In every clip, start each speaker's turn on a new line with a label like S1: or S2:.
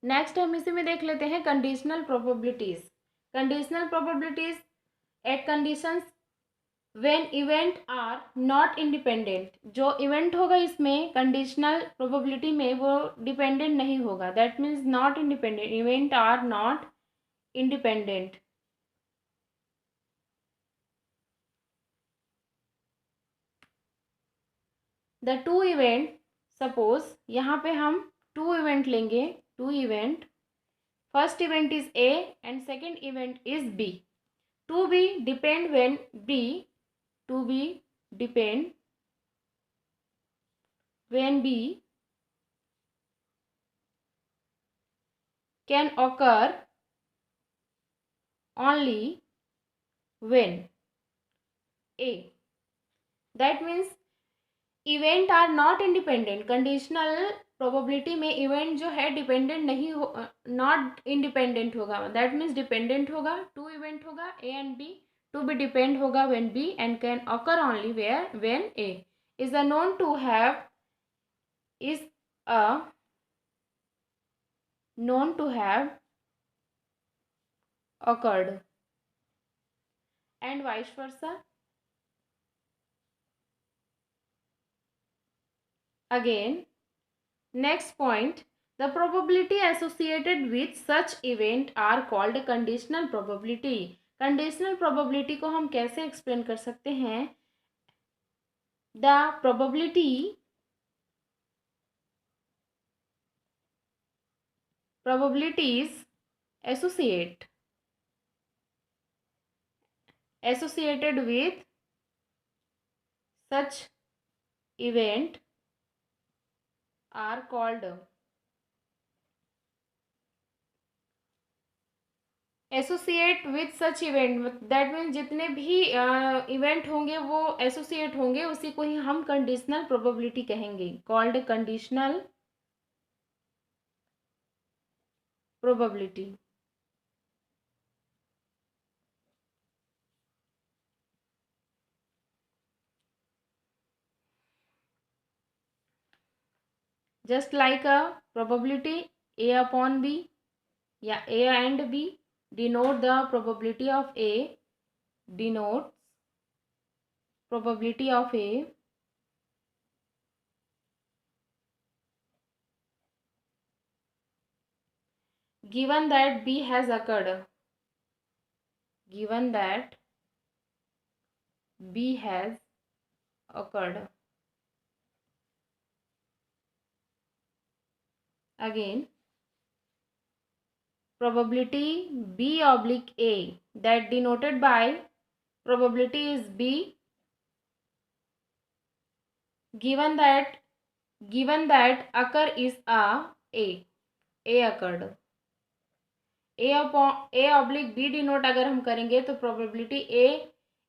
S1: Next हम इसी में देख लेते हैं conditional probabilities. Conditional probabilities at conditions when event are not independent. जो इवेंट होगा इसमें कंडीशनल प्रोबेबिलिटी में वो डिपेंडेंट नहीं होगा, that means not independent, event are not independent. The two event, suppose यहाँ पे हम टू इवेंट लेंगे, two event, first event is A and second event is B. To be depend when B, to be depend when b can occur only when a, that means event are not independent. Conditional probability में event जो है dependent नहीं हो, not independent होगा, that means dependent होगा। Two event होगा A and B, to be depend होगा when B and can occur only where when A is a known to have, is a known to have occurred and vice versa. Again, next point, the probability associated with such event are called conditional probability. conditional probability को हम कैसे explain कर सकते हैं? the probabilities associated with such event are called, associate with such event, that means जितने भी event होंगे वो एसोसिएट होंगे, उसी को ही हम कंडीशनल प्रोबेबिलिटी कहेंगे, called conditional probability. Just like a probability A upon B या A and B denote the probability of A, denotes probability of A given that b has occurred, given that b has occurred. Again, probability b oblique a, that denoted by probability is b, given that occur is a occurred, a oblique b denote अगर हम करेंगे तो probability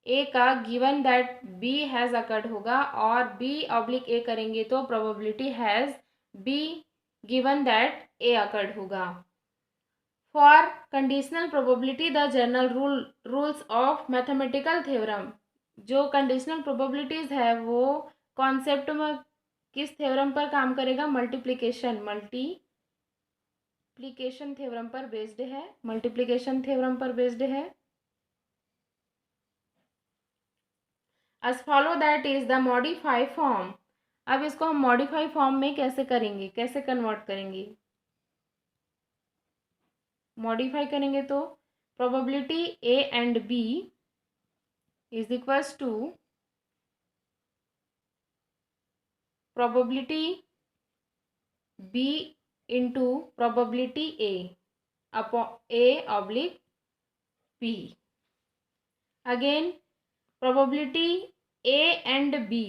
S1: A का given that B has occurred होगा, और B oblique A करेंगे तो probability has B given that A occurred होगा। For conditional probability the general rules of mathematical theorem, जो कंडीशनल प्रोबेबिलिटीज है वो कॉन्सेप्ट में किस थ्योरम पर काम करेगा? मल्टीप्लिकेशन थ्योरम पर बेस्ड है, मल्टीप्लिकेशन थ्योरम पर बेस्ड है। as follow that is the modify form। अब इसको हम मॉडिफाई फॉर्म में कैसे करेंगे, कैसे कन्वर्ट करेंगे? मॉडिफाई करेंगे तो probability A and B is equals to probability B into probability A upon A oblique B. Again probability A and B,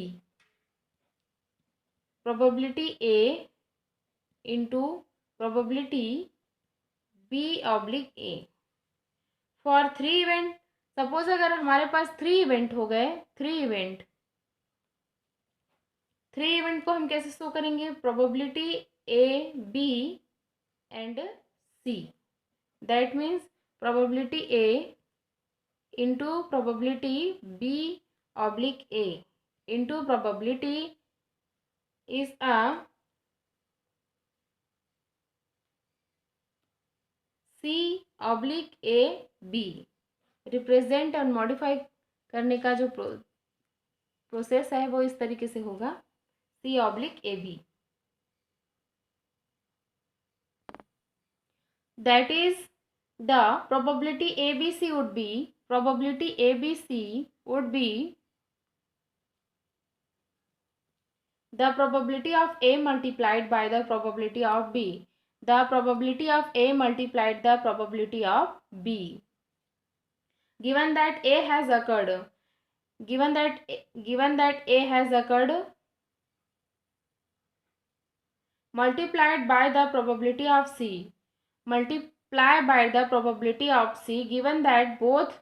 S1: probability A into probability B oblique A for three event. Suppose अगर हमारे पास three event हो गए, three event को हम कैसे show करेंगे? Probability A B and C, that means probability A into probability B oblique A into probability is a C/AB represent और modify करने का जो प्रोसेस है वो इस तरीके से होगा C/AB. That is, the probability ABC would be the probability of A multiplied by the probability of B. The probability of A multiplied the probability of B. Given that A has occurred, given that A has occurred, multiplied by the probability of C. Multiply by the probability of C, given that both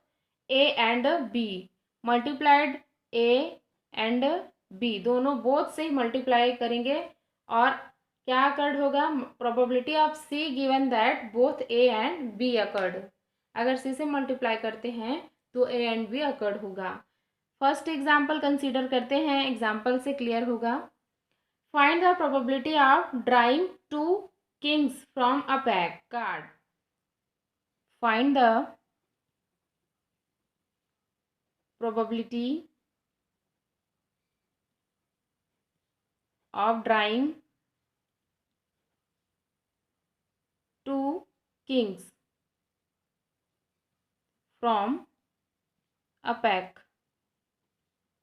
S1: A and B multiplied A and B दोनों both से ही multiply करेंगे और क्या occurred होगा, probability of C given that both A and B occurred. अगर C से multiply करते हैं तो A एंड B अकर्ड होगा. फर्स्ट एग्जाम्पल कंसीडर करते हैं, एग्जाम्पल से क्लियर होगा. Find the probability of drawing 2 kings from a pack card. Find the probability of drawing 2 kings from a pack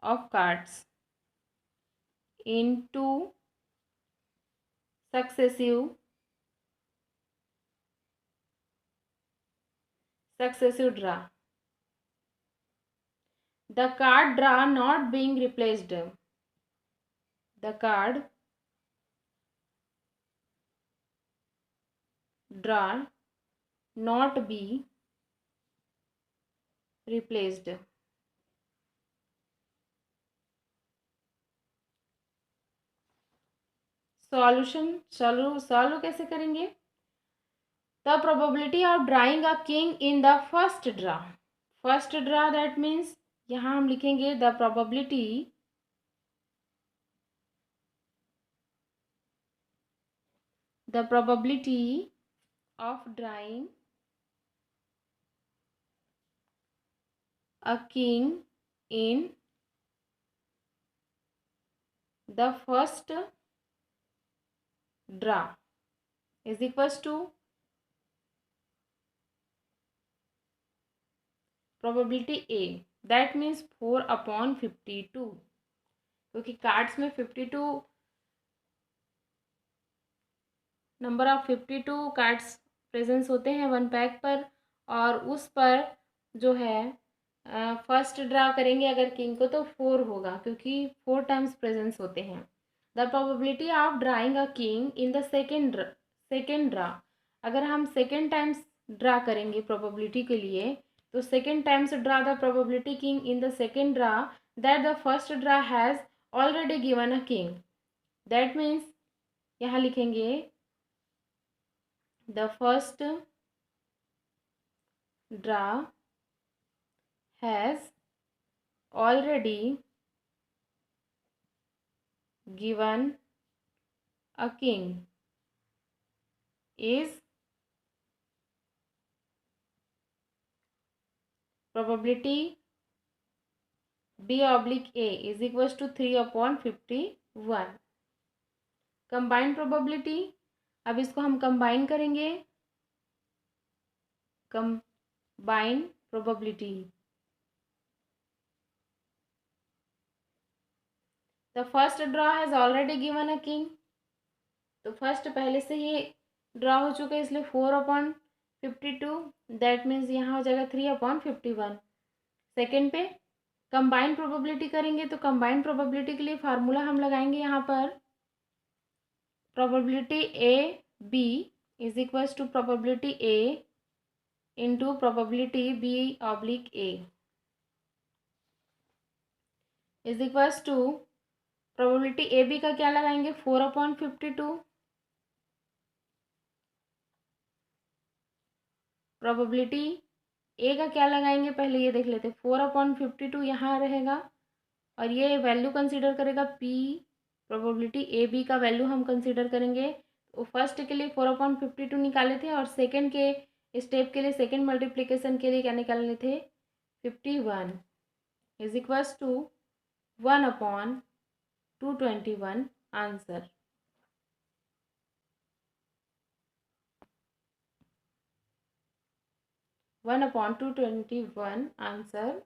S1: of cards in 2 successive draw. The card draw not being replaced. The card draw not be replaced. Solution solve कैसे करेंगे. The probability of drawing a king in the first draw that means यहाँ हम लिखेंगे the probability of drawing a king in the first draw is equals to probability A, that means 4/52, क्योंकि cards में 52 number of 52 cards presence होते हैं one pack पर, और उस पर जो है फर्स्ट ड्रा करेंगे अगर किंग को तो 4 होगा, क्योंकि 4 टाइम्स प्रेजेंस होते हैं. The probability of drawing a king in the second draw, अगर हम सेकेंड टाइम्स ड्रा करेंगे प्रोबेबिलिटी के लिए, तो second times draw the probability king in the second draw that the first draw has already given a king. That means यहाँ लिखेंगे the first draw has already given a king is probability B/A is equals to 3/51. Combined probability, अब इसको हम combine करेंगे. Combine probability, the first draw has already given a king, तो first पहले से ही draw हो चुका है इसलिए 4/52, दैट मीन्स यहाँ हो जाएगा 3/51. सेकेंड पे कंबाइन प्रोबेबिलिटी करेंगे, तो कंबाइन प्रोबेबिलिटी के लिए फार्मूला हम लगाएंगे यहाँ पर, probability AB is equals to probability A into probability B/A is equals to probability AB का क्या लगाएंगे 4/52, probability A का क्या लगाएंगे पहले ये देख लेते. 4/52 यहाँ रहेगा और ये वैल्यू कंसीडर करेगा P, प्रोबेबिलिटी ए बी का वैल्यू हम कंसीडर करेंगे. तो फर्स्ट के लिए 4/52 निकाले थे और सेकंड के स्टेप के लिए सेकेंड मल्टीप्लिकेशन के लिए क्या निकालने थे 51 is equals to 1/221 answer. 1/221 answer